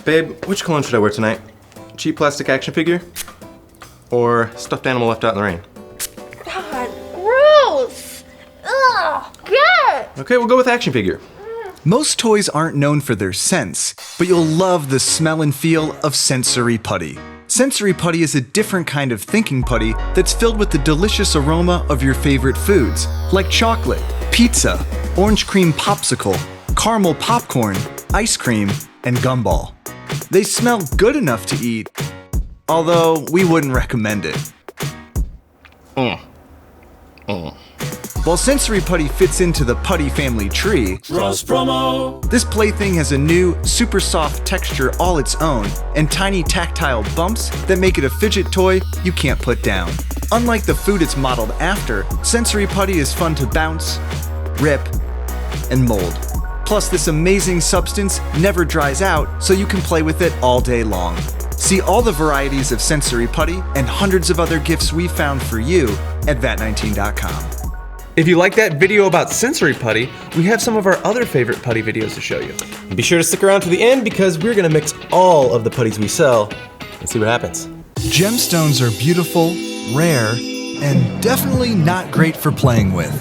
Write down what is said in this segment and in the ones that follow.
Babe, which cologne should I wear tonight? Cheap plastic action figure? Or stuffed animal left out in the rain? God, gross! Ugh, God! Okay, we'll go with action figure. Most toys aren't known for their scents, but you'll love the smell and feel of Sensory Putty. Sensory Putty is a different kind of thinking putty that's filled with the delicious aroma of your favorite foods, like chocolate, pizza, orange cream popsicle, caramel popcorn, ice cream, and gumball. They smell good enough to eat, although we wouldn't recommend it. While Sensory Putty fits into the Putty family tree, this plaything has a new, super soft texture all its own and tiny tactile bumps that make it a fidget toy you can't put down. Unlike the food it's modeled after, Sensory Putty is fun to bounce, rip, and mold. Plus, this amazing substance never dries out, so you can play with it all day long. See all the varieties of Sensory Putty and hundreds of other gifts we found for you at vat19.com. If you like that video about Sensory Putty, we have some of our other favorite putty videos to show you. Be sure to stick around to the end because we're gonna mix all of the putties we sell and see what happens. Gemstones are beautiful, rare, and definitely not great for playing with.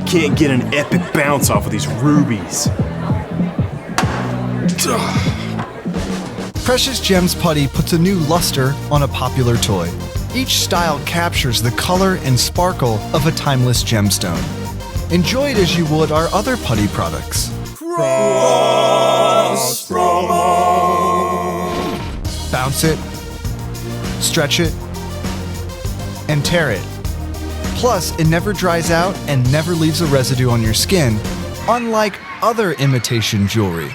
Can't get an epic bounce off of these rubies. Precious Gems Putty puts a new luster on a popular toy. Each style captures the color and sparkle of a timeless gemstone. Enjoy it as you would our other putty products. Cross promo. Bounce it, stretch it, and tear it. Plus, it never dries out and never leaves a residue on your skin, unlike other imitation jewelry.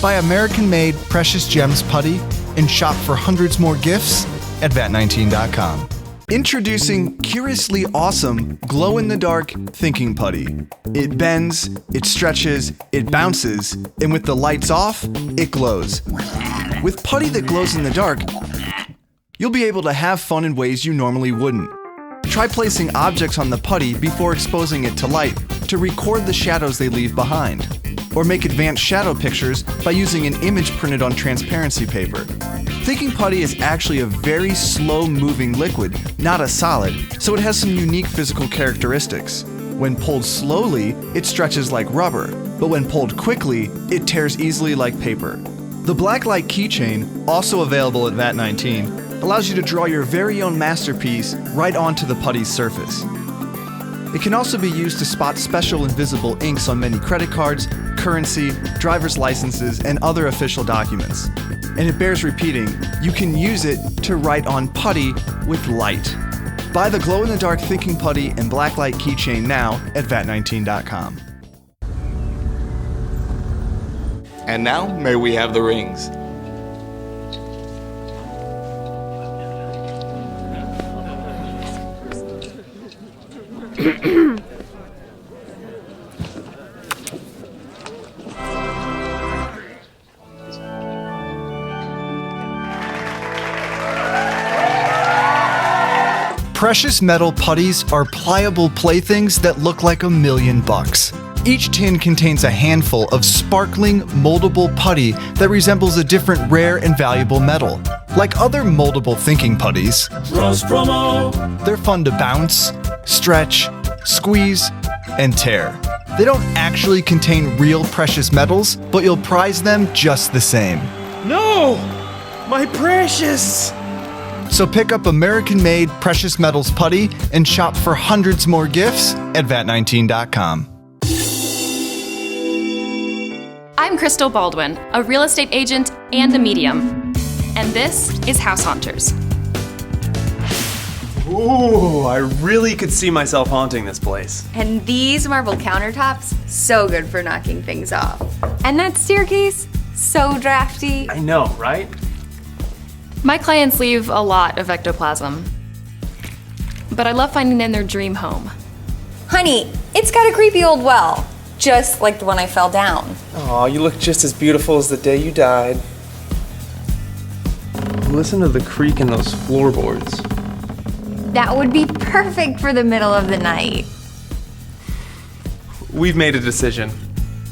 Buy American-made Precious Gems Putty and shop for hundreds more gifts at vat19.com. Introducing Curiously Awesome Glow-in-the-Dark Thinking Putty. It bends, it stretches, it bounces, and with the lights off, it glows. With putty that glows in the dark, you'll be able to have fun in ways you normally wouldn't. Try placing objects on the putty before exposing it to light to record the shadows they leave behind. Or make advanced shadow pictures by using an image printed on transparency paper. Thinking Putty is actually a very slow-moving liquid, not a solid, so it has some unique physical characteristics. When pulled slowly, it stretches like rubber, but when pulled quickly, it tears easily like paper. The Blacklight keychain, also available at vat19, allows you to draw your very own masterpiece right onto the putty's surface. It can also be used to spot special invisible inks on many credit cards, currency, driver's licenses, and other official documents. And it bears repeating, you can use it to write on putty with light. Buy the glow-in-the-dark Thinking Putty and Blacklight keychain now at vat19.com. And now, may we have the rings. Precious metal putties are pliable playthings that look like $1,000,000. Each tin contains a handful of sparkling, moldable putty that resembles a different rare and valuable metal. Like other moldable thinking putties, they're fun to bounce, stretch, squeeze, and tear. They don't actually contain real precious metals, but you'll prize them just the same. No! My precious! So pick up American-made Precious Metals Putty and shop for hundreds more gifts at vat19.com. I'm Crystal Baldwin, a real estate agent and a medium. And this is House Haunters. Ooh, I really could see myself haunting this place. And these marble countertops, so good for knocking things off. And that staircase, so drafty. I know, right? My clients leave a lot of ectoplasm, but I love finding them their dream home. Honey, it's got a creepy old well, just like the one I fell down. Aw, you look just as beautiful as the day you died. Listen to the creak in those floorboards. That would be perfect for the middle of the night. We've made a decision.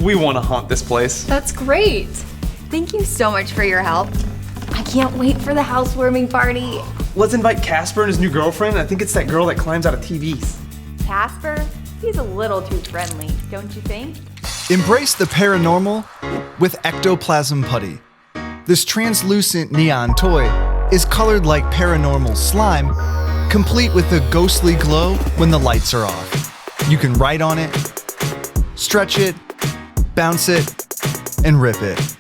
We want to haunt this place. That's great. Thank you so much for your help. I can't wait for the housewarming party. Let's invite Casper and his new girlfriend. I think it's that girl that climbs out of TVs. Casper? He's a little too friendly, don't you think? Embrace the paranormal with Ectoplasm Putty. This translucent neon toy is colored like paranormal slime, complete with a ghostly glow when the lights are off. You can write on it, stretch it, bounce it, and rip it.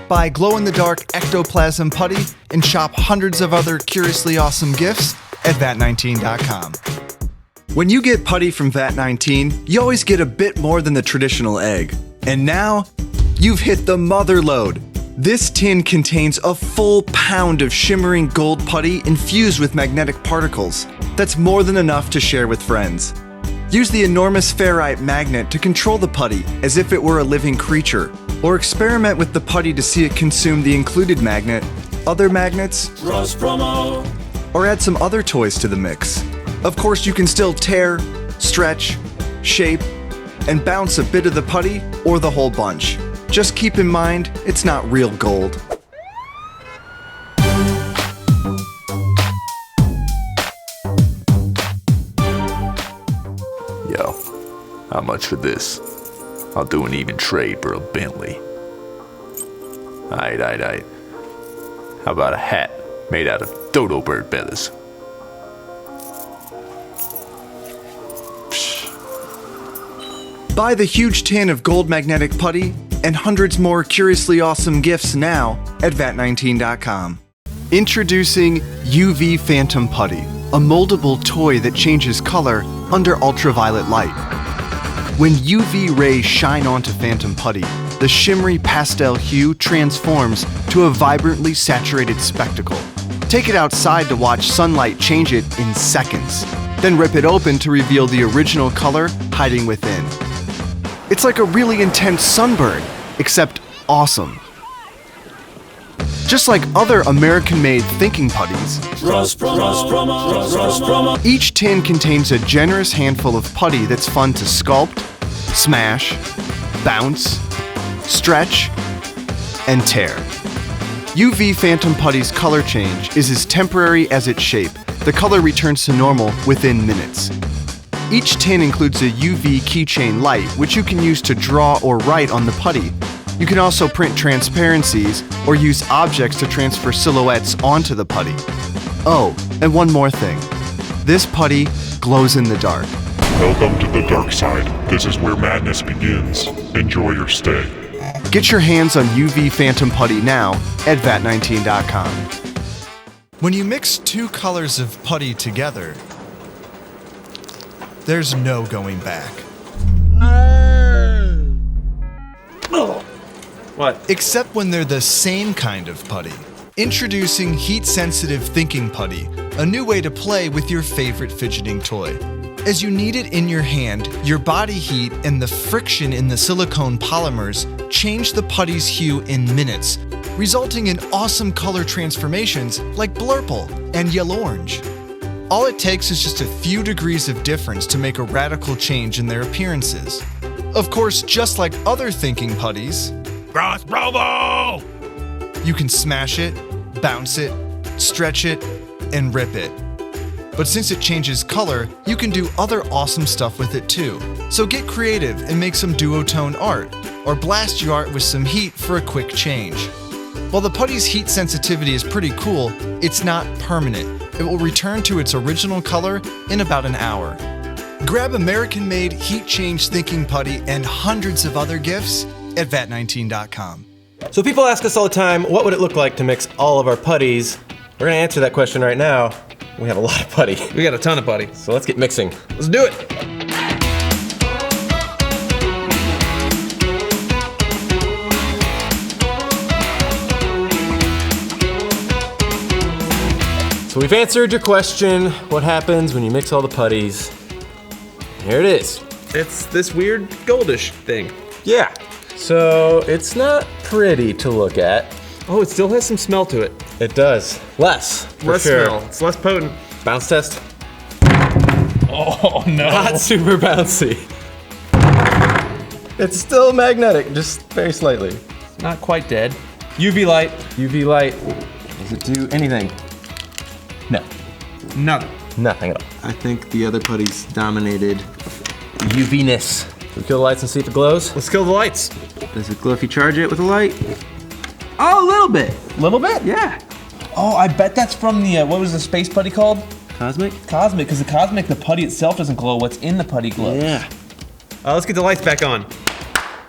Buy glow-in-the-dark Ectoplasm Putty and shop hundreds of other curiously awesome gifts at VAT19.com. When you get Putty from VAT19, you always get a bit more than the traditional egg. And now, you've hit the mother load. This tin contains a full pound of shimmering gold putty infused with magnetic particles. That's more than enough to share with friends. Use the enormous ferrite magnet to control the putty as if it were a living creature, or experiment with the putty to see it consume the included magnet, other magnets, or add some other toys to the mix. Of course, you can still tear, stretch, shape, and bounce a bit of the putty or the whole bunch. Just keep in mind, it's not real gold. Yo, how much for this? I'll do an even trade for a Bentley. Aight. How about a hat made out of dodo bird feathers? Buy the huge tin of gold magnetic putty and hundreds more curiously awesome gifts now at VAT19.com. Introducing UV Phantom Putty, a moldable toy that changes color under ultraviolet light. When UV rays shine onto Phantom Putty, the shimmery pastel hue transforms to a vibrantly saturated spectacle. Take it outside to watch sunlight change it in seconds, then rip it open to reveal the original color hiding within. It's like a really intense sunburn, except awesome. Just like other American-made thinking putties, each tin contains a generous handful of putty that's fun to sculpt, smash, bounce, stretch, and tear. UV Phantom Putty's color change is as temporary as its shape. The color returns to normal within minutes. Each tin includes a UV keychain light, which you can use to draw or write on the putty. You can also print transparencies or use objects to transfer silhouettes onto the putty. Oh, and one more thing. This putty glows in the dark. Welcome to the dark side. This is where madness begins. Enjoy your stay. Get your hands on UV Phantom Putty now at VAT19.com. When you mix two colors of putty together, there's no going back. What? Except when they're the same kind of putty. Introducing heat-sensitive thinking putty, a new way to play with your favorite fidgeting toy. As you knead it in your hand, your body heat and the friction in the silicone polymers change the putty's hue in minutes, resulting in awesome color transformations like blurple and yellow-orange. All it takes is just a few degrees of difference to make a radical change in their appearances. Of course, just like other thinking putties, Cross Provo! you can smash it, bounce it, stretch it, and rip it. But since it changes color, you can do other awesome stuff with it too. So get creative and make some duotone art, or blast your art with some heat for a quick change. While the putty's heat sensitivity is pretty cool, it's not permanent. It will return to its original color in about an hour. Grab American-made heat change thinking putty and hundreds of other gifts at VAT19.com. So people ask us all the time, what would it look like to mix all of our putties? We're gonna answer that question right now. We have a lot of putty. We got a ton of putty. So let's get mixing. Let's do it. So we've answered your question, what happens when you mix all the putties? Here it is. It's this weird goldish thing. Yeah. So it's not pretty to look at. Oh, it still has some smell to it. It does. Less sure. Smell. It's less potent. Bounce test. Oh no. Not super bouncy. It's still magnetic, just very slightly. Not quite dead. UV light. UV light. Does it do anything? No. Nothing. Nothing at all. I think the other putties dominated the UV-ness. Can we kill the lights and see if it glows? Let's kill the lights. Does it glow if you charge it with a light? Oh, a little bit. Little bit? Yeah. Oh, I bet that's from the, what was the space putty called? Cosmic? Cosmic, because the putty itself doesn't glow. What's in the putty glows. Yeah. Let's get the lights back on.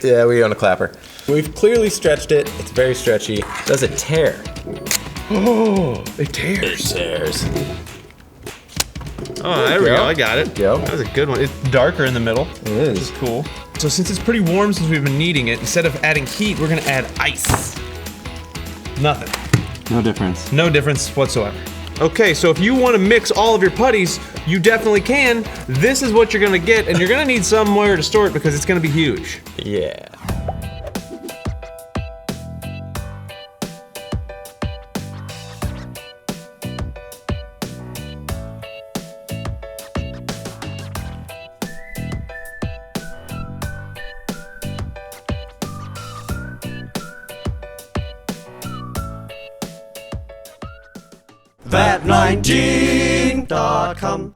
Yeah, we own a clapper. We've clearly stretched it. It's very stretchy. Does it tear? Oh, it tears. It tears. Oh, there we go. I got it. Go. That was a good one. It's darker in the middle. It is. Which is cool. So since it's pretty warm since we've been kneading it, instead of adding heat, we're gonna add ice. Nothing. No difference. No difference whatsoever. Okay, so if you want to mix all of your putties, you definitely can. This is what you're gonna get, and you're gonna need somewhere to store it because it's gonna be huge. Yeah. Bat19.com